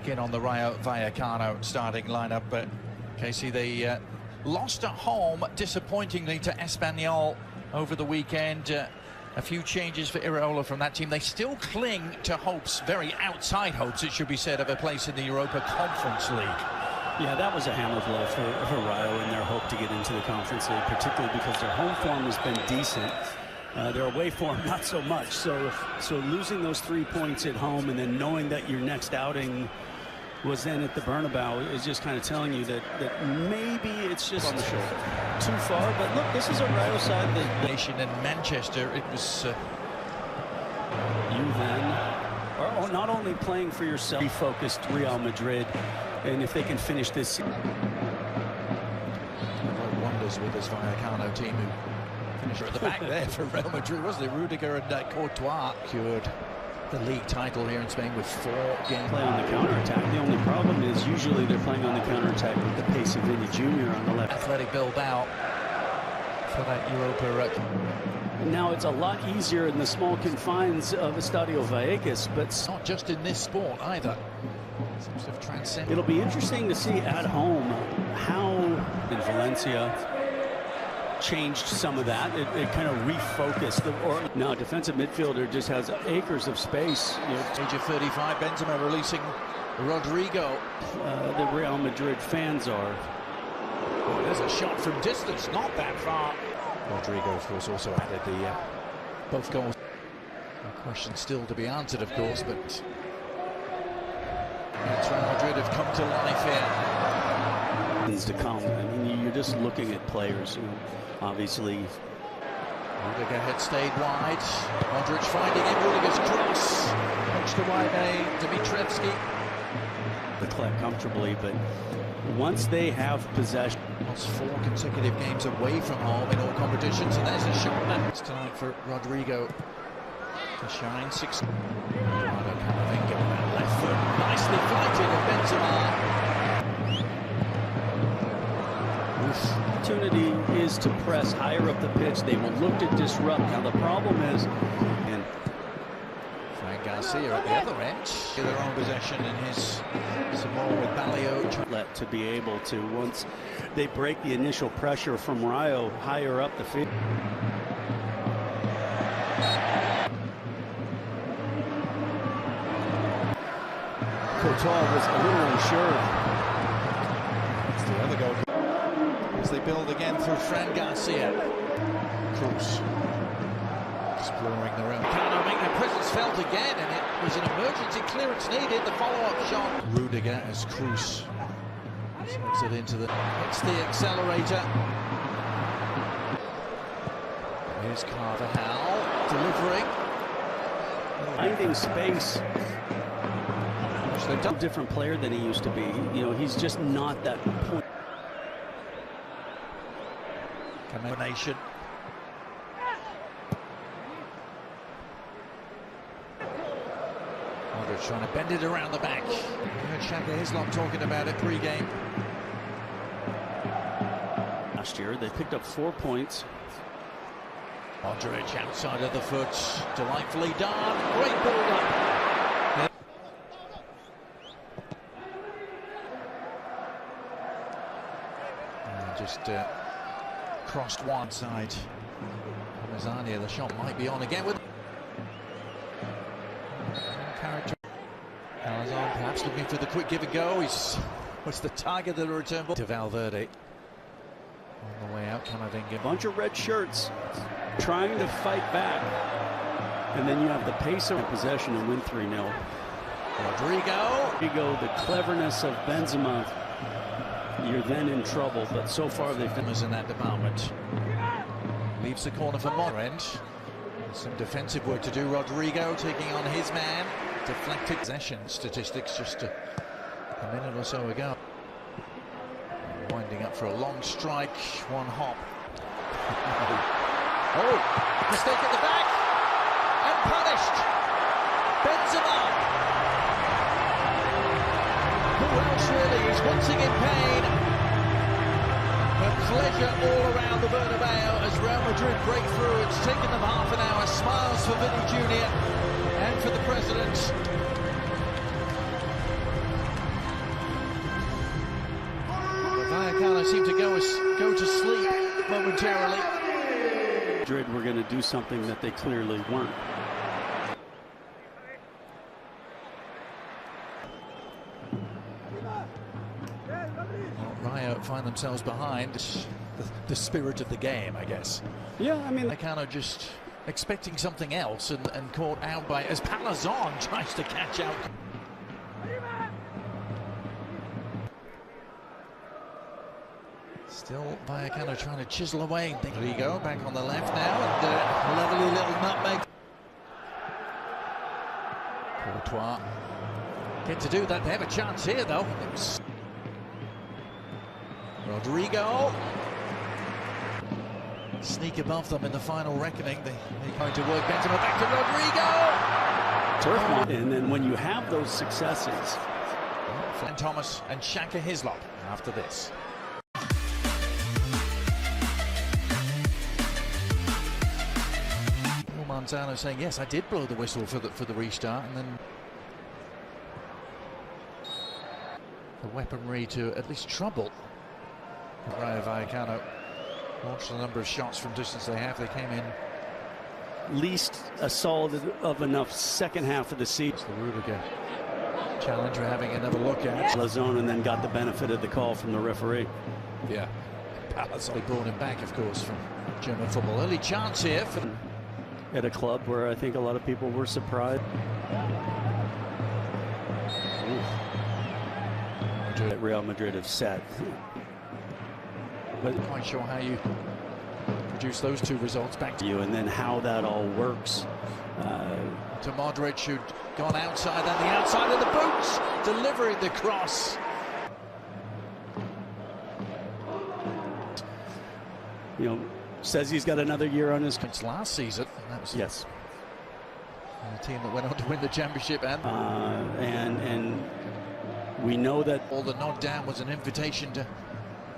back in on the Rayo Vallecano starting lineup, but Casey, they lost at home disappointingly to Espanyol over the weekend. A few changes for Iraola from that team. They still cling to hopes, very outside hopes, it should be said, of a place in the Europa Conference League. Yeah, that was a hammer blow for Rayo in their hope to get into the Conference League, particularly because their home form has been decent. Their away form, not so much. So losing those 3 points at home and then knowing that your next outing was then at the Bernabeu is just kind of telling you that maybe it's just too far. But look, this is a Rayo side that Nation in Manchester, it was you then are not only playing for yourself, refocused Real Madrid, and if they can finish this season. Wonders with this Vallecano team who finished at the back there for Real Madrid, wasn't it? Rudiger and Courtois secured the league title here in Spain with 4 games. Play on the counter-attack. The only problem is usually they're playing on the counter-attack with the pace of Vinny Jr. on the left. Athletic Bilbao for that Europa. Now it's a lot easier in the small confines of Estadio Vallecas, but it's not just in this sport either. Seems to have transcended. It'll be interesting to see at home how in Valencia changed some of that. It kind of refocused. Now defensive midfielder just has acres of space. You know, age of 35, Benzema releasing Rodrigo. The Real Madrid fans are. Oh, there's a shot from distance, not that far. Rodrigo, of course, also added the both goals. A question still to be answered, of course, but Real Madrid have come to life here. To come. I mean, you're just looking at players who obviously. Rudiger had stayed wide. Modric finding him. Rudiger's cross. Punched away by Dimitrievski. The collect comfortably, but once they have possession. Lost 4 consecutive games away from home in all competitions, and there's a shot it's tonight for Rodrigo to shine. 6. Eduardo Camavinga with that left foot. Nicely flighted of Benzema. Opportunity is to press higher up the pitch. They will look to disrupt. Now the problem is, and Frank Garcia at the other end, their own possession in his some more with Balio to be able to, once they break the initial pressure from Rayo higher up the field. Courtois was a little unsure. That's the other goal. As they build again through Fran Garcia. Cruz exploring the rim. Cano making their presence felt again, and it was an emergency clearance needed. The follow-up shot. Rudiger as Cruz slips it into the. It's the accelerator. Here's Carvajal delivering. Finding space. A different player than he used to be. You know, he's just not that point. Combination. Modric trying to bend it around the back. You heard Shaka Islam talking about it pre-game. Last year, they picked up 4 points. Modric outside of the foot. Delightfully done. Great build up. Just crossed one side. Mazzania, the shot might be on again with character. Alazon perhaps looking for the quick give and go. What's the target of the return ball? To Valverde. On the way out, Camavinga. Bunch of red shirts trying to fight back. And then you have the pace of possession and win 3-0. Rodrigo. The cleverness of Benzema. You're then in trouble, but so far they've done in that department. Leaves the corner for Morend. Some defensive work to do. Rodrigo taking on his man. Deflected possession statistics just a minute or so ago. Winding up for a long strike. One hop. Oh, mistake at the back. And punished. Benzema. Who else really is wanting in pain? But pleasure all around the Bernabeu as Real Madrid break through. It's taken them half an hour. Smiles for Vinny Jr. and for the president. Vallecano seem to go to sleep momentarily. Madrid were going to do something that they clearly weren't. Rayo find themselves behind. The spirit of the game, I guess. Yeah, I mean, Vallecano just expecting something else and caught out by as Palazon tries to catch out. Still Vallecano trying to chisel away. There you go, back on the left now, and lovely little nutmeg. Courtois get to do that. They have a chance here, though. Rodrigo sneak above them in the final reckoning. They're going to work Benzema back to Rodrigo. And then when you have those successes, And Thomas and Shaka Hislop after this. Manzano saying, yes, I did blow the whistle for the restart, and then the weaponry to at least trouble Rayo Vallecano. Launched the number of shots from distance they have. They came in least a solid of enough second half of the season. the Rudiger challenge we're having another look at. La zone, and then got the benefit of the call from the referee. Yeah, Palazzo brought him back, of course, from German football. Early chance here for At a club where I think a lot of people were surprised. That Real Madrid have set. But not quite sure how you produce those two results back to You and then how that all works. to Modric, who'd gone outside, and the outside of the boots, delivering the cross. You know, says he's got another year on his. Since last season, that was Yes. the team that went on to win the championship, And we know that all the nod down was an invitation to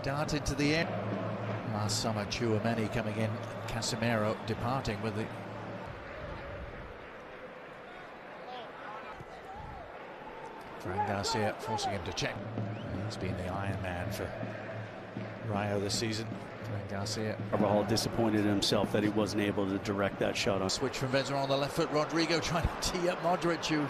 dart into the air. Last summer, Chouameni coming in, Casemiro departing with the. Fran Garcia forcing him to check. He's been the Iron Man for Rayo this season. Fran Garcia. Carvajal disappointed in himself that he wasn't able to direct that shot on. Switch from Benzema on the left foot. Rodrigo trying to tee up Modric, who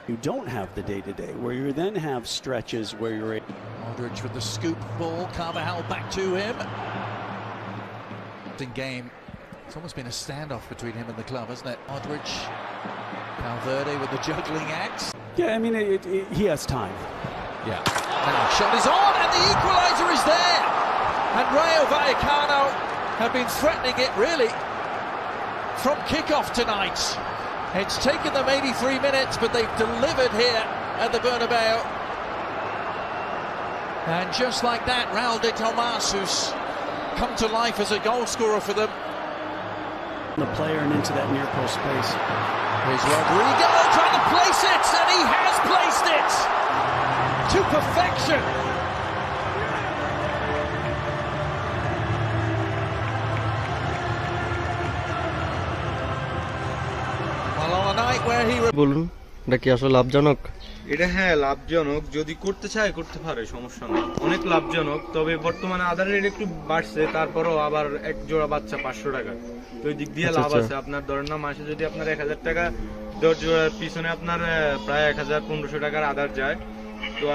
You don't have the day-to-day, where you then have stretches where you're. Modric with the scoop ball. Carvajal back to him. In game, it's almost been a standoff between him and the club, hasn't it? Modric, Valverde with the juggling act. Yeah, I mean, he has time. Yeah. Now, shot is on, and the equaliser is there. And Rayo Vallecano have been threatening it, really, from kickoff tonight. It's taken them 83 minutes, but they've delivered here at the Bernabeu. And just like that, Raul de Tomas, who's come to life as a goal scorer for them. The player and into that near post space. Here's Rodrigo trying to place it, and he has placed it to perfection. Well, on a night where he বলুন এটা কি আসলে লাভজনক? এটা হ্যাঁ লাভজনক, যদি করতে চায় করতে পারে, সমস্যা নেই, অনেক লাভজনক। তবে বর্তমানে আদার রেট একটু বাড়ছে, তারপরও আবার এক জোড়া বাচ্চা 500 টাকা, তো ওই দিক দিয়ে লাভ আছে। আপনার ধরেন না, মাসে যদি আপনার 1000 টাকা 10 জোড়ার পিছনে আপনার প্রায় 1000-1500 টাকার আদার যায়, তো